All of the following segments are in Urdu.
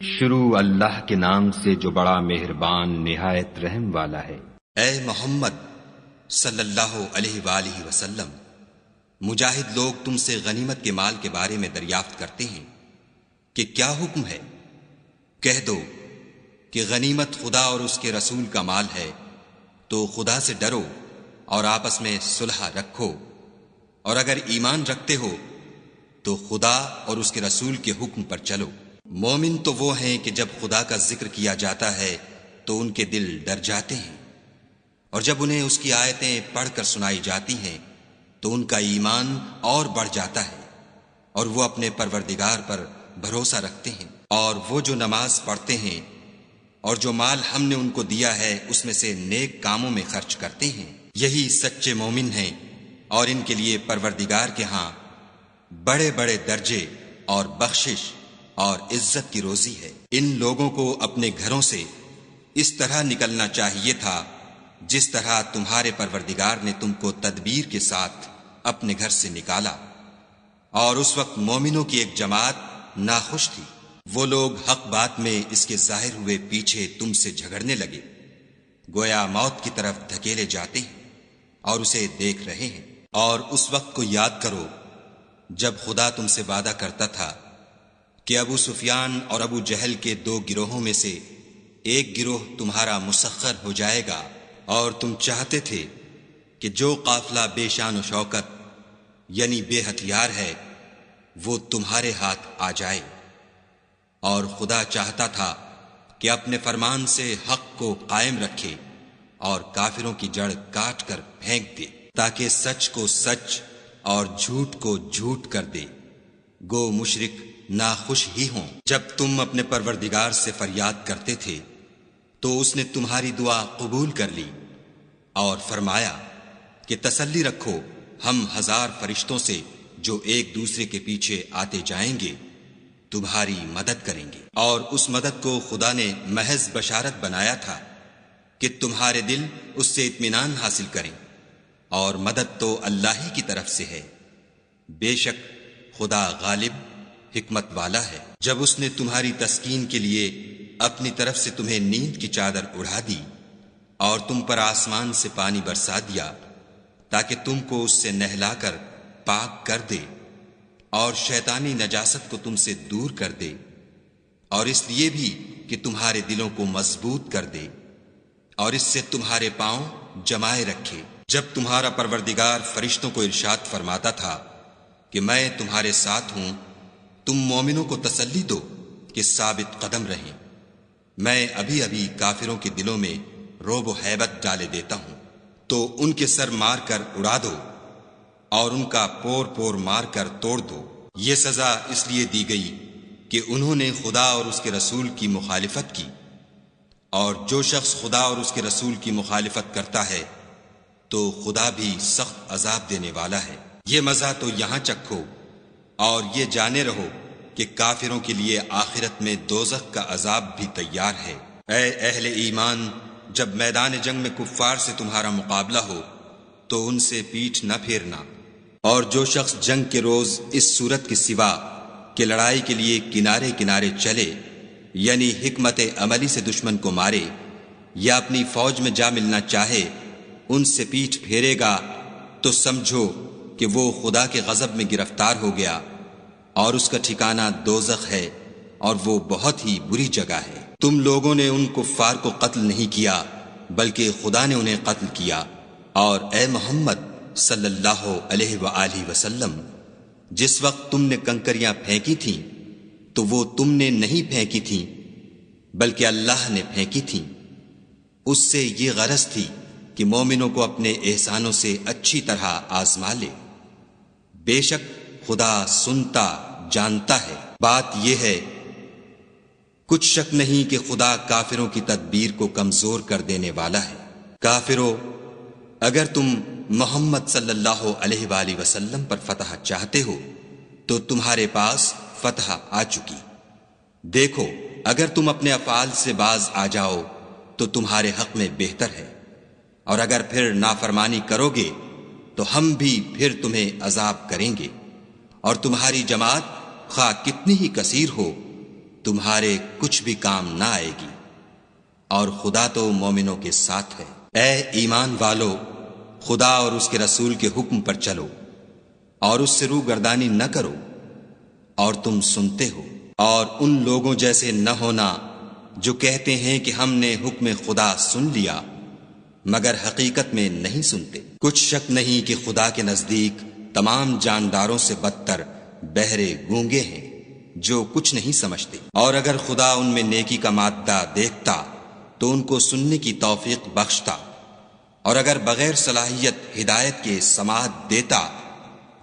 شروع اللہ کے نام سے جو بڑا مہربان نہایت رحم والا ہے۔ اے محمد صلی اللہ علیہ وآلہ وسلم، مجاہد لوگ تم سے غنیمت کے مال کے بارے میں دریافت کرتے ہیں کہ کیا حکم ہے؟ کہہ دو کہ غنیمت خدا اور اس کے رسول کا مال ہے، تو خدا سے ڈرو اور آپس میں صلح رکھو، اور اگر ایمان رکھتے ہو تو خدا اور اس کے رسول کے حکم پر چلو۔ مومن تو وہ ہیں کہ جب خدا کا ذکر کیا جاتا ہے تو ان کے دل ڈر جاتے ہیں، اور جب انہیں اس کی آیتیں پڑھ کر سنائی جاتی ہیں تو ان کا ایمان اور بڑھ جاتا ہے، اور وہ اپنے پروردگار پر بھروسہ رکھتے ہیں، اور وہ جو نماز پڑھتے ہیں اور جو مال ہم نے ان کو دیا ہے اس میں سے نیک کاموں میں خرچ کرتے ہیں، یہی سچے مومن ہیں، اور ان کے لیے پروردگار کے ہاں بڑے بڑے درجے اور بخشش اور عزت کی روزی ہے۔ ان لوگوں کو اپنے گھروں سے اس طرح نکلنا چاہیے تھا جس طرح تمہارے پروردگار نے تم کو تدبیر کے ساتھ اپنے گھر سے نکالا، اور اس وقت مومنوں کی ایک جماعت ناخوش تھی۔ وہ لوگ حق بات میں اس کے ظاہر ہوئے پیچھے تم سے جھگڑنے لگے، گویا موت کی طرف دھکیلے جاتے ہیں اور اسے دیکھ رہے ہیں۔ اور اس وقت کو یاد کرو جب خدا تم سے وعدہ کرتا تھا کہ ابو سفیان اور ابو جہل کے دو گروہوں میں سے ایک گروہ تمہارا مسخر ہو جائے گا، اور تم چاہتے تھے کہ جو قافلہ بے شان و شوکت یعنی بے ہتھیار ہے وہ تمہارے ہاتھ آ جائے، اور خدا چاہتا تھا کہ اپنے فرمان سے حق کو قائم رکھے اور کافروں کی جڑ کاٹ کر پھینک دے، تاکہ سچ کو سچ اور جھوٹ کو جھوٹ کر دے، گو مشرک ناخوش ہی ہوں۔ جب تم اپنے پروردگار سے فریاد کرتے تھے تو اس نے تمہاری دعا قبول کر لی اور فرمایا کہ تسلی رکھو، ہم 1000 فرشتوں سے جو ایک دوسرے کے پیچھے آتے جائیں گے تمہاری مدد کریں گے۔ اور اس مدد کو خدا نے محض بشارت بنایا تھا کہ تمہارے دل اس سے اطمینان حاصل کریں، اور مدد تو اللہ ہی کی طرف سے ہے، بے شک خدا غالب حکمت والا ہے۔ جب اس نے تمہاری تسکین کے لیے اپنی طرف سے تمہیں نیند کی چادر اڑا دی اور تم پر آسمان سے پانی برسا دیا تاکہ تم کو اس سے نہلا کر پاک کر دے اور شیطانی نجاست کو تم سے دور کر دے، اور اس لیے بھی کہ تمہارے دلوں کو مضبوط کر دے اور اس سے تمہارے پاؤں جمائے رکھے۔ جب تمہارا پروردگار فرشتوں کو ارشاد فرماتا تھا کہ میں تمہارے ساتھ ہوں، تم مومنوں کو تسلی دو کہ ثابت قدم رہیں، میں ابھی ابھی کافروں کے دلوں میں رعب و ہیبت ڈالے دیتا ہوں، تو ان کے سر مار کر اڑا دو اور ان کا پور پور مار کر توڑ دو۔ یہ سزا اس لیے دی گئی کہ انہوں نے خدا اور اس کے رسول کی مخالفت کی، اور جو شخص خدا اور اس کے رسول کی مخالفت کرتا ہے تو خدا بھی سخت عذاب دینے والا ہے۔ یہ مزہ تو یہاں چکھو اور یہ جانے رہو کہ کافروں کے لیے آخرت میں دوزخ کا عذاب بھی تیار ہے۔ اے اہل ایمان، جب میدان جنگ میں کفار سے تمہارا مقابلہ ہو تو ان سے پیٹھ نہ پھیرنا، اور جو شخص جنگ کے روز اس صورت کے سوا کہ لڑائی کے لیے کنارے کنارے چلے، یعنی حکمت عملی سے دشمن کو مارے یا اپنی فوج میں جا ملنا چاہے، ان سے پیٹھ پھیرے گا تو سمجھو کہ وہ خدا کے غضب میں گرفتار ہو گیا، اور اس کا ٹھکانہ دوزخ ہے، اور وہ بہت ہی بری جگہ ہے۔ تم لوگوں نے ان کفار کو قتل نہیں کیا بلکہ خدا نے انہیں قتل کیا، اور اے محمد صلی اللہ علیہ وآلہ وسلم، جس وقت تم نے کنکریاں پھینکی تھیں تو وہ تم نے نہیں پھینکی تھیں بلکہ اللہ نے پھینکی تھیں، اس سے یہ غرض تھی کہ مومنوں کو اپنے احسانوں سے اچھی طرح آزما لے، بے شک خدا سنتا جانتا ہے۔ بات یہ ہے کچھ شک نہیں کہ خدا کافروں کی تدبیر کو کمزور کر دینے والا ہے۔ کافروں، اگر تم محمد صلی اللہ علیہ وآلہ وسلم پر فتح چاہتے ہو تو تمہارے پاس فتح آ چکی۔ دیکھو، اگر تم اپنے افعال سے باز آ جاؤ تو تمہارے حق میں بہتر ہے، اور اگر پھر نافرمانی کرو گے تو ہم بھی پھر تمہیں عذاب کریں گے، اور تمہاری جماعت خواہ کتنی ہی کثیر ہو تمہارے کچھ بھی کام نہ آئے گی، اور خدا تو مومنوں کے ساتھ ہے۔ اے ایمان والو، خدا اور اس کے رسول کے حکم پر چلو اور اس سے روگردانی نہ کرو، اور تم سنتے ہو، اور ان لوگوں جیسے نہ ہونا جو کہتے ہیں کہ ہم نے حکم خدا سن لیا مگر حقیقت میں نہیں سنتے۔ کچھ شک نہیں کہ خدا کے نزدیک تمام جانداروں سے بدتر بہرے گونگے ہیں جو کچھ نہیں سمجھتے، اور اگر خدا ان میں نیکی کا مادہ دیکھتا تو ان کو سننے کی توفیق بخشتا، اور اگر بغیر صلاحیت ہدایت کے سماعت دیتا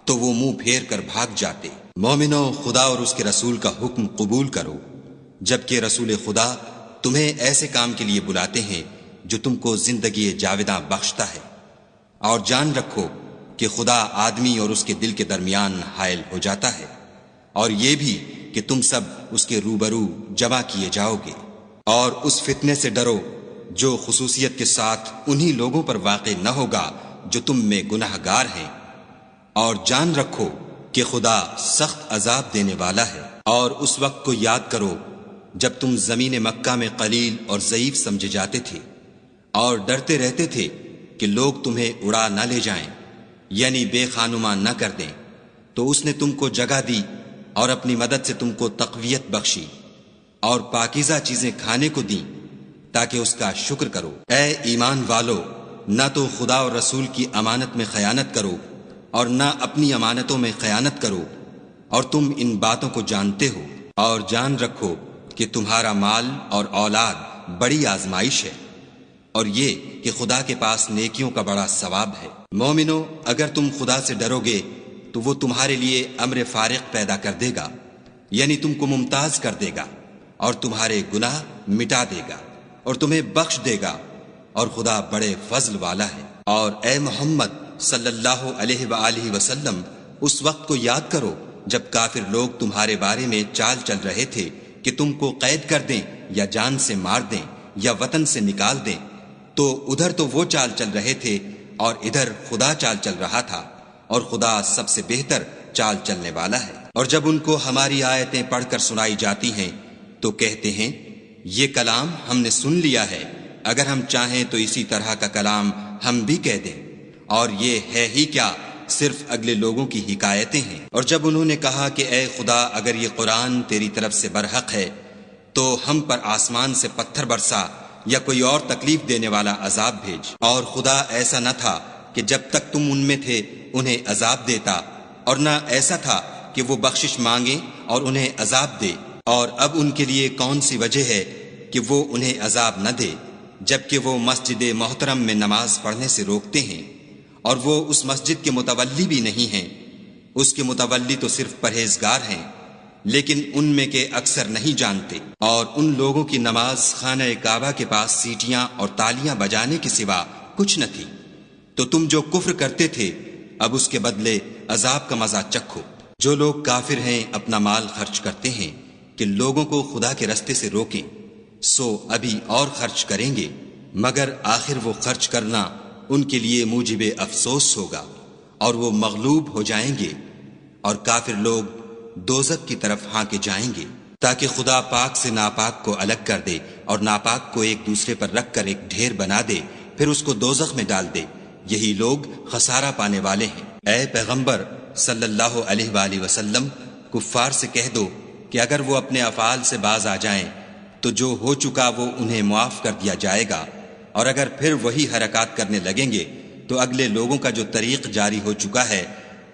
تو وہ منہ پھیر کر بھاگ جاتے۔ مومنو، خدا اور اس کے رسول کا حکم قبول کرو، جبکہ رسول خدا تمہیں ایسے کام کے لیے بلاتے ہیں جو تم کو زندگی جاوداں بخشتا ہے، اور جان رکھو کہ خدا آدمی اور اس کے دل کے درمیان حائل ہو جاتا ہے، اور یہ بھی کہ تم سب اس کے روبرو جمع کیے جاؤ گے، اور اس فتنے سے ڈرو جو خصوصیت کے ساتھ انہی لوگوں پر واقع نہ ہوگا جو تم میں گناہ گار ہیں، اور جان رکھو کہ خدا سخت عذاب دینے والا ہے۔ اور اس وقت کو یاد کرو جب تم زمین مکہ میں قلیل اور ضعیف سمجھے جاتے تھے اور ڈرتے رہتے تھے کہ لوگ تمہیں اڑا نہ لے جائیں، یعنی بے خانما نہ کر دیں، تو اس نے تم کو جگہ دی اور اپنی مدد سے تم کو تقویت بخشی اور پاکیزہ چیزیں کھانے کو دیں تاکہ اس کا شکر کرو۔ اے ایمان والو، نہ تو خدا اور رسول کی امانت میں خیانت کرو اور نہ اپنی امانتوں میں خیانت کرو، اور تم ان باتوں کو جانتے ہو، اور جان رکھو کہ تمہارا مال اور اولاد بڑی آزمائش ہے، اور یہ کہ خدا کے پاس نیکیوں کا بڑا ثواب ہے۔ مومنو، اگر تم خدا سے ڈرو گے تو وہ تمہارے لیے امر فارق پیدا کر دے گا، یعنی تم کو ممتاز کر دے گا اور تمہارے گناہ مٹا دے گا اور تمہیں بخش دے گا، اور خدا بڑے فضل والا ہے۔ اور اے محمد صلی اللہ علیہ وآلہ وسلم، اس وقت کو یاد کرو جب کافر لوگ تمہارے بارے میں چال چل رہے تھے کہ تم کو قید کر دیں یا جان سے مار دیں یا وطن سے نکال دیں، تو ادھر تو وہ چال چل رہے تھے اور ادھر خدا چال چل رہا تھا، اور خدا سب سے بہتر چال چلنے والا ہے۔ اور جب ان کو ہماری آیتیں پڑھ کر سنائی جاتی ہیں تو کہتے ہیں یہ کلام ہم نے سن لیا ہے، اگر ہم چاہیں تو اسی طرح کا کلام ہم بھی کہہ دیں، اور یہ ہے ہی کیا، صرف اگلے لوگوں کی حکایتیں ہیں۔ اور جب انہوں نے کہا کہ اے خدا، اگر یہ قرآن تیری طرف سے برحق ہے تو ہم پر آسمان سے پتھر برسا یا کوئی اور تکلیف دینے والا عذاب بھیج۔ اور خدا ایسا نہ تھا کہ جب تک تم ان میں تھے انہیں عذاب دیتا، اور نہ ایسا تھا کہ وہ بخشش مانگے اور انہیں عذاب دے۔ اور اب ان کے لیے کون سی وجہ ہے کہ وہ انہیں عذاب نہ دے، جبکہ وہ مسجد محترم میں نماز پڑھنے سے روکتے ہیں، اور وہ اس مسجد کے متولی بھی نہیں ہیں، اس کے متولی تو صرف پرہیزگار ہیں، لیکن ان میں کے اکثر نہیں جانتے۔ اور ان لوگوں کی نماز خانہ کعبہ کے پاس سیٹیاں اور تالیاں بجانے کے سوا کچھ نہ تھی، تو تم جو کفر کرتے تھے اب اس کے بدلے عذاب کا مزہ چکھو۔ جو لوگ کافر ہیں اپنا مال خرچ کرتے ہیں کہ لوگوں کو خدا کے رستے سے روکیں، سو ابھی اور خرچ کریں گے، مگر آخر وہ خرچ کرنا ان کے لیے موجب افسوس ہوگا، اور وہ مغلوب ہو جائیں گے، اور کافر لوگ دوزخ کی طرف ہانکے جائیں گے، تاکہ خدا پاک سے ناپاک کو الگ کر دے اور ناپاک کو ایک دوسرے پر رکھ کر ایک ڈھیر بنا دے، پھر اس کو دوزخ میں ڈال دے۔ یہی لوگ خسارہ پانے والے ہیں۔ اے پیغمبر صلی اللہ علیہ وآلہ وسلم، کفار سے کہہ دو کہ اگر وہ اپنے افعال سے باز آ جائیں تو جو ہو چکا وہ انہیں معاف کر دیا جائے گا، اور اگر پھر وہی حرکات کرنے لگیں گے تو اگلے لوگوں کا جو طریق جاری ہو چکا ہے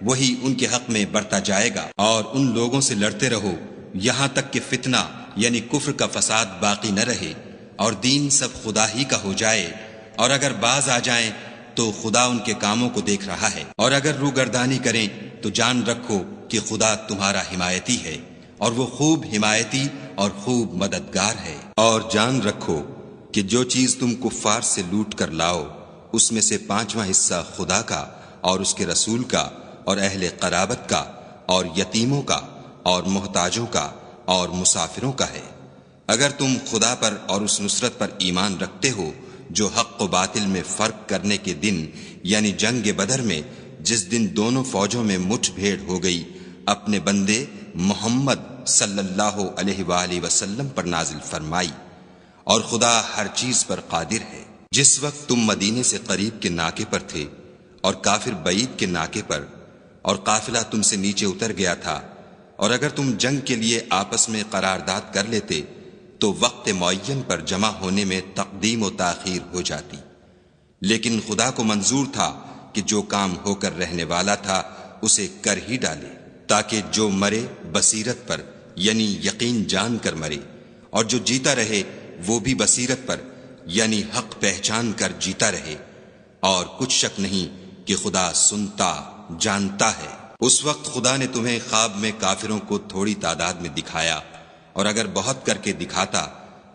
وہی ان کے حق میں برتا جائے گا۔ اور ان لوگوں سے لڑتے رہو یہاں تک کہ فتنہ یعنی کفر کا فساد باقی نہ رہے اور دین سب خدا ہی کا ہو جائے، اور اگر باز آ جائیں تو خدا ان کے کاموں کو دیکھ رہا ہے، اور اگر روگردانی کریں تو جان رکھو کہ خدا تمہارا حمایتی ہے، اور وہ خوب حمایتی اور خوب مددگار ہے۔ اور جان رکھو کہ جو چیز تم کفار سے لوٹ کر لاؤ اس میں سے 5واں حصہ خدا کا اور اس کے رسول کا اور اہل قرابت کا اور یتیموں کا اور محتاجوں کا اور مسافروں کا ہے، اگر تم خدا پر اور اس نصرت پر ایمان رکھتے ہو جو حق و باطل میں فرق کرنے کے دن یعنی جنگ بدر میں، جس دن دونوں فوجوں میں مٹھ بھیڑ ہو گئی، اپنے بندے محمد صلی اللہ علیہ وآلہ وسلم پر نازل فرمائی، اور خدا ہر چیز پر قادر ہے۔ جس وقت تم مدینے سے قریب کے ناکے پر تھے اور کافر بعید کے ناکے پر، اور قافلہ تم سے نیچے اتر گیا تھا، اور اگر تم جنگ کے لیے آپس میں قرارداد کر لیتے تو وقت معین پر جمع ہونے میں تقدیم و تاخیر ہو جاتی، لیکن خدا کو منظور تھا کہ جو کام ہو کر رہنے والا تھا اسے کر ہی ڈالے، تاکہ جو مرے بصیرت پر یعنی یقین جان کر مرے، اور جو جیتا رہے وہ بھی بصیرت پر یعنی حق پہچان کر جیتا رہے، اور کچھ شک نہیں کہ خدا سنتا جانتا ہے۔ اس وقت خدا نے تمہیں خواب میں کافروں کو تھوڑی تعداد میں دکھایا، اور اگر بہت کر کے دکھاتا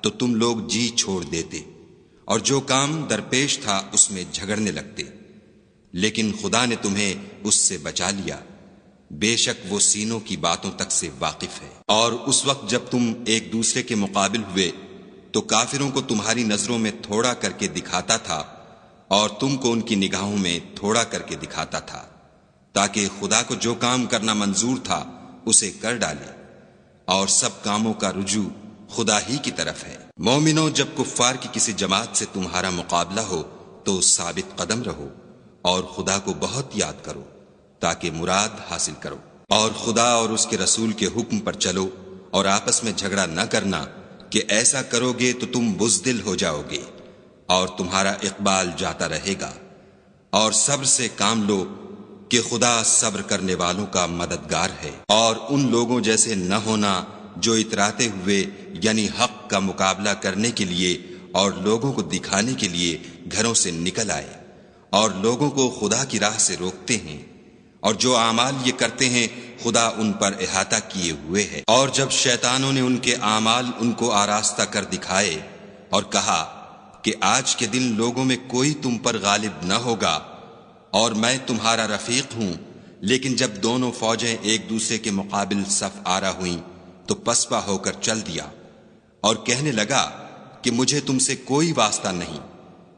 تو تم لوگ جی چھوڑ دیتے، اور جو کام درپیش تھا اس میں جھگڑنے لگتے، لیکن خدا نے تمہیں اس سے بچا لیا، بے شک وہ سینوں کی باتوں تک سے واقف ہے۔ اور اس وقت جب تم ایک دوسرے کے مقابل ہوئے تو کافروں کو تمہاری نظروں میں تھوڑا کر کے دکھاتا تھا، اور تم کو ان کی نگاہوں میں تھوڑا کر کے دکھاتا تھا، تاکہ خدا کو جو کام کرنا منظور تھا اسے کر ڈالے، اور سب کاموں کا رجوع خدا ہی کی طرف ہے۔ مومنوں، جب کفار کی کسی جماعت سے تمہارا مقابلہ ہو تو ثابت قدم رہو، اور خدا کو بہت یاد کرو تاکہ مراد حاصل کرو، اور خدا اور اس کے رسول کے حکم پر چلو، اور آپس میں جھگڑا نہ کرنا کہ ایسا کرو گے تو تم بزدل ہو جاؤ گے اور تمہارا اقبال جاتا رہے گا، اور صبر سے کام لو کہ خدا صبر کرنے والوں کا مددگار ہے۔ اور ان لوگوں جیسے نہ ہونا جو اتراتے ہوئے یعنی حق کا مقابلہ کرنے کے لیے اور لوگوں کو دکھانے کے لیے گھروں سے نکل آئے اور لوگوں کو خدا کی راہ سے روکتے ہیں، اور جو اعمال یہ کرتے ہیں خدا ان پر احاطہ کیے ہوئے ہے۔ اور جب شیطانوں نے ان کے اعمال ان کو آراستہ کر دکھائے اور کہا کہ آج کے دن لوگوں میں کوئی تم پر غالب نہ ہوگا اور میں تمہارا رفیق ہوں، لیکن جب دونوں فوجیں ایک دوسرے کے مقابل صف آرا ہوئیں تو پسپا ہو کر چل دیا اور کہنے لگا کہ مجھے تم سے کوئی واسطہ نہیں،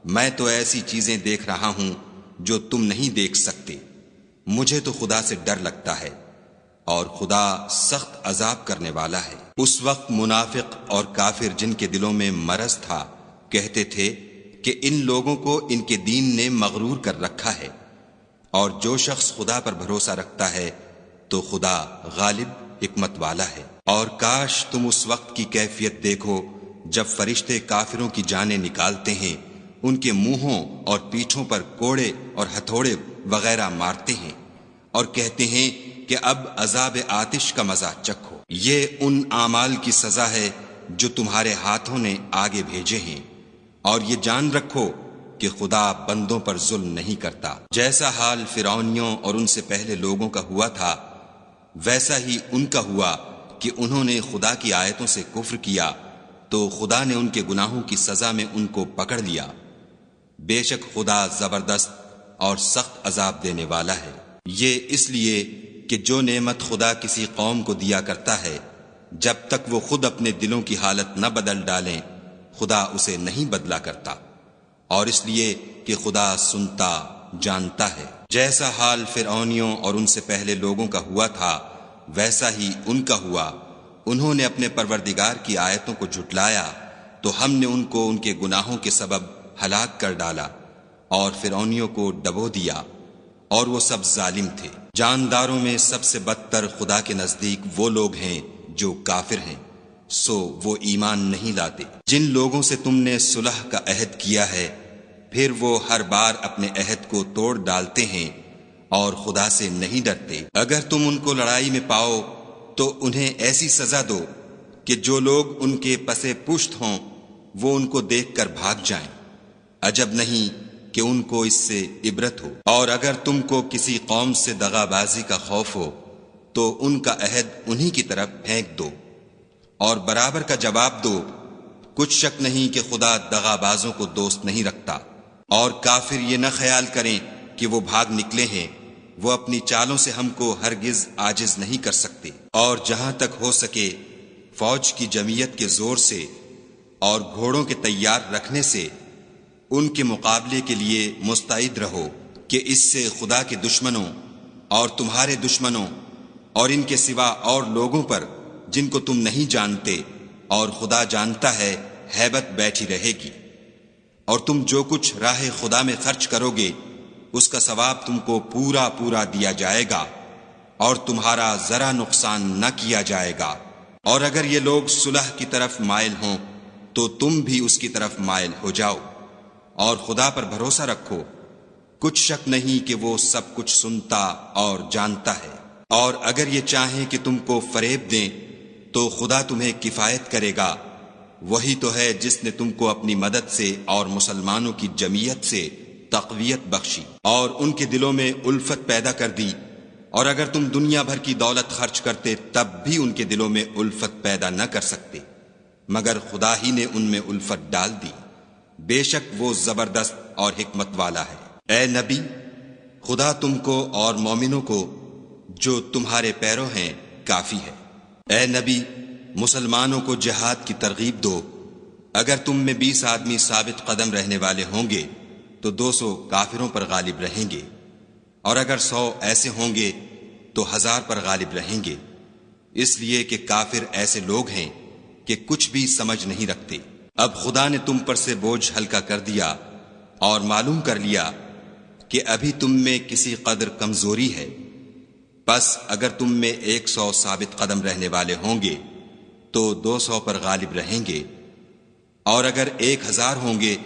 میں تو ایسی چیزیں دیکھ رہا ہوں جو تم نہیں دیکھ سکتے، مجھے تو خدا سے ڈر لگتا ہے، اور خدا سخت عذاب کرنے والا ہے۔ اس وقت منافق اور کافر جن کے دلوں میں مرض تھا کہتے تھے کہ ان لوگوں کو ان کے دین نے مغرور کر رکھا ہے، اور جو شخص خدا پر بھروسہ رکھتا ہے تو خدا غالب حکمت والا ہے۔ اور کاش تم اس وقت کی کیفیت دیکھو جب فرشتے کافروں کی جانیں نکالتے ہیں، ان کے منہوں اور پیٹھوں پر کوڑے اور ہتھوڑے وغیرہ مارتے ہیں اور کہتے ہیں کہ اب عذاب آتش کا مزہ چکھو، یہ ان اعمال کی سزا ہے جو تمہارے ہاتھوں نے آگے بھیجے ہیں، اور یہ جان رکھو کہ خدا بندوں پر ظلم نہیں کرتا۔ جیسا حال فرعونیوں اور ان سے پہلے لوگوں کا ہوا تھا ویسا ہی ان کا ہوا کہ انہوں نے خدا کی آیتوں سے کفر کیا تو خدا نے ان کے گناہوں کی سزا میں ان کو پکڑ لیا، بے شک خدا زبردست اور سخت عذاب دینے والا ہے۔ یہ اس لیے کہ جو نعمت خدا کسی قوم کو دیا کرتا ہے جب تک وہ خود اپنے دلوں کی حالت نہ بدل ڈالیں خدا اسے نہیں بدلا کرتا، اور اس لیے کہ خدا سنتا جانتا ہے۔ جیسا حال فرعونیوں اور ان سے پہلے لوگوں کا ہوا تھا ویسا ہی ان کا ہوا، انہوں نے اپنے پروردگار کی آیتوں کو جھٹلایا تو ہم نے ان کو ان کے گناہوں کے سبب ہلاک کر ڈالا اور فرعونیوں کو ڈبو دیا، اور وہ سب ظالم تھے۔ جانداروں میں سب سے بدتر خدا کے نزدیک وہ لوگ ہیں جو کافر ہیں، سو وہ ایمان نہیں لاتے۔ جن لوگوں سے تم نے صلح کا عہد کیا ہے پھر وہ ہر بار اپنے عہد کو توڑ ڈالتے ہیں اور خدا سے نہیں ڈرتے۔ اگر تم ان کو لڑائی میں پاؤ تو انہیں ایسی سزا دو کہ جو لوگ ان کے پسے پشت ہوں وہ ان کو دیکھ کر بھاگ جائیں، عجب نہیں کہ ان کو اس سے عبرت ہو۔ اور اگر تم کو کسی قوم سے دغا بازی کا خوف ہو تو ان کا عہد انہی کی طرف پھینک دو اور برابر کا جواب دو، کچھ شک نہیں کہ خدا دغا بازوں کو دوست نہیں رکھتا۔ اور کافر یہ نہ خیال کریں کہ وہ بھاگ نکلے ہیں، وہ اپنی چالوں سے ہم کو ہرگز عاجز نہیں کر سکتے۔ اور جہاں تک ہو سکے فوج کی جمعیت کے زور سے اور گھوڑوں کے تیار رکھنے سے ان کے مقابلے کے لیے مستعد رہو کہ اس سے خدا کے دشمنوں اور تمہارے دشمنوں اور ان کے سوا اور لوگوں پر جن کو تم نہیں جانتے، اور خدا جانتا ہے ہیبت بیٹھی رہے گی۔ اور تم جو کچھ راہ خدا میں خرچ کرو گے اس کا ثواب تم کو پورا پورا دیا جائے گا، اور تمہارا ذرا نقصان نہ کیا جائے گا۔ اور اگر یہ لوگ صلح کی طرف مائل ہوں تو تم بھی اس کی طرف مائل ہو جاؤ، اور خدا پر بھروسہ رکھو، کچھ شک نہیں کہ وہ سب کچھ سنتا اور جانتا ہے۔ اور اگر یہ چاہیں کہ تم کو فریب دیں تو خدا تمہیں کفایت کرے گا، وہی تو ہے جس نے تم کو اپنی مدد سے اور مسلمانوں کی جمعیت سے تقویت بخشی اور ان کے دلوں میں الفت پیدا کر دی۔ اور اگر تم دنیا بھر کی دولت خرچ کرتے تب بھی ان کے دلوں میں الفت پیدا نہ کر سکتے، مگر خدا ہی نے ان میں الفت ڈال دی، بے شک وہ زبردست اور حکمت والا ہے۔ اے نبی، خدا تم کو اور مومنوں کو جو تمہارے پیرو ہیں کافی ہے۔ اے نبی، مسلمانوں کو جہاد کی ترغیب دو۔ اگر تم میں 20 آدمی ثابت قدم رہنے والے ہوں گے تو 200 کافروں پر غالب رہیں گے، اور اگر 100 ایسے ہوں گے تو 1000 پر غالب رہیں گے، اس لیے کہ کافر ایسے لوگ ہیں کہ کچھ بھی سمجھ نہیں رکھتے۔ اب خدا نے تم پر سے بوجھ ہلکا کر دیا اور معلوم کر لیا کہ ابھی تم میں کسی قدر کمزوری ہے، پس اگر تم میں 100 ثابت قدم رہنے والے ہوں گے تو 200 پر غالب رہیں گے، اور اگر 1000 ہوں گے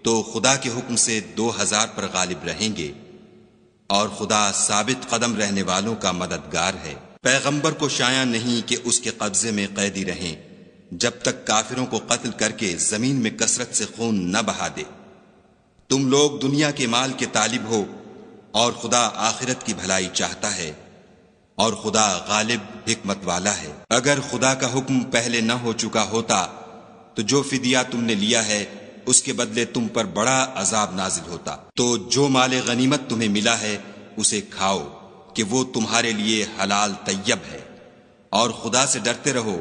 تو خدا کے حکم سے 2000 پر غالب رہیں گے، اور خدا ثابت قدم رہنے والوں کا مددگار ہے۔ پیغمبر کو شایع نہیں کہ اس کے قبضے میں قیدی رہیں جب تک کافروں کو قتل کر کے زمین میں کثرت سے خون نہ بہا دے۔ تم لوگ دنیا کے مال کے طالب ہو اور خدا آخرت کی بھلائی چاہتا ہے، اور خدا غالب حکمت والا ہے۔ اگر خدا کا حکم پہلے نہ ہو چکا ہوتا تو جو فدیہ تم نے لیا ہے اس کے بدلے تم پر بڑا عذاب نازل ہوتا۔ تو جو مال غنیمت تمہیں ملا ہے اسے کھاؤ کہ وہ تمہارے لیے حلال طیب ہے، اور خدا سے ڈرتے رہو،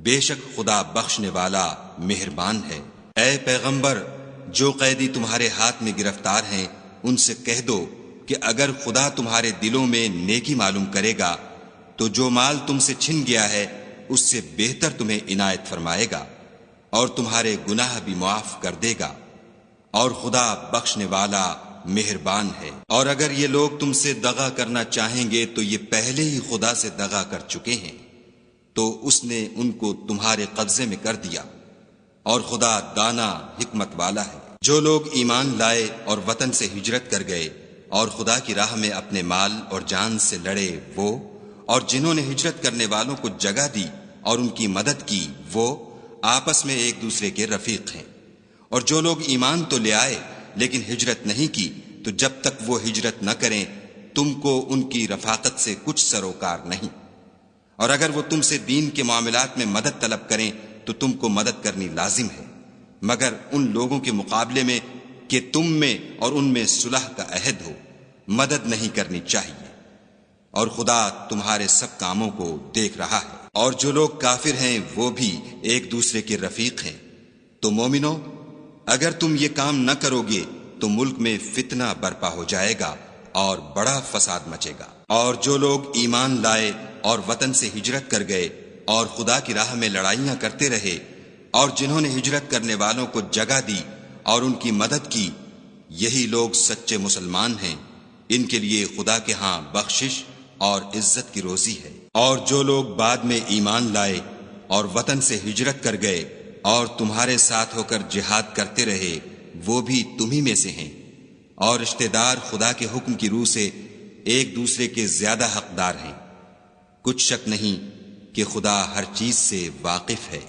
بے شک خدا بخشنے والا مہربان ہے۔ اے پیغمبر، جو قیدی تمہارے ہاتھ میں گرفتار ہیں ان سے کہہ دو کہ اگر خدا تمہارے دلوں میں نیکی معلوم کرے گا تو جو مال تم سے چھن گیا ہے اس سے بہتر تمہیں عنایت فرمائے گا، اور تمہارے گناہ بھی معاف کر دے گا، اور خدا بخشنے والا مہربان ہے۔ اور اگر یہ لوگ تم سے دغا کرنا چاہیں گے تو یہ پہلے ہی خدا سے دغا کر چکے ہیں، تو اس نے ان کو تمہارے قبضے میں کر دیا، اور خدا دانا حکمت والا ہے۔ جو لوگ ایمان لائے اور وطن سے ہجرت کر گئے اور خدا کی راہ میں اپنے مال اور جان سے لڑے وہ، اور جنہوں نے ہجرت کرنے والوں کو جگہ دی اور ان کی مدد کی وہ، آپس میں ایک دوسرے کے رفیق ہیں۔ اور جو لوگ ایمان تو لے آئے لیکن ہجرت نہیں کی تو جب تک وہ ہجرت نہ کریں تم کو ان کی رفاقت سے کچھ سروکار نہیں، اور اگر وہ تم سے دین کے معاملات میں مدد طلب کریں تو تم کو مدد کرنی لازم ہے، مگر ان لوگوں کے مقابلے میں کہ تم میں اور ان میں صلح کا عہد ہو، مدد نہیں کرنی چاہیے، اور خدا تمہارے سب کاموں کو دیکھ رہا ہے۔ اور جو لوگ کافر ہیں وہ بھی ایک دوسرے کے رفیق ہیں۔ تو مومنو، اگر تم یہ کام نہ کرو گے تو ملک میں فتنہ برپا ہو جائے گا اور بڑا فساد مچے گا۔ اور جو لوگ ایمان لائے اور وطن سے ہجرت کر گئے اور خدا کی راہ میں لڑائیاں کرتے رہے، اور جنہوں نے ہجرت کرنے والوں کو جگہ دی اور ان کی مدد کی، یہی لوگ سچے مسلمان ہیں، ان کے لیے خدا کے ہاں بخشش اور عزت کی روزی ہے۔ اور جو لوگ بعد میں ایمان لائے اور وطن سے ہجرت کر گئے اور تمہارے ساتھ ہو کر جہاد کرتے رہے، وہ بھی تمہیں میں سے ہیں، اور رشتہ دار خدا کے حکم کی روح سے ایک دوسرے کے زیادہ حقدار ہیں۔ کچھ شک نہیں کہ خدا ہر چیز سے واقف ہے۔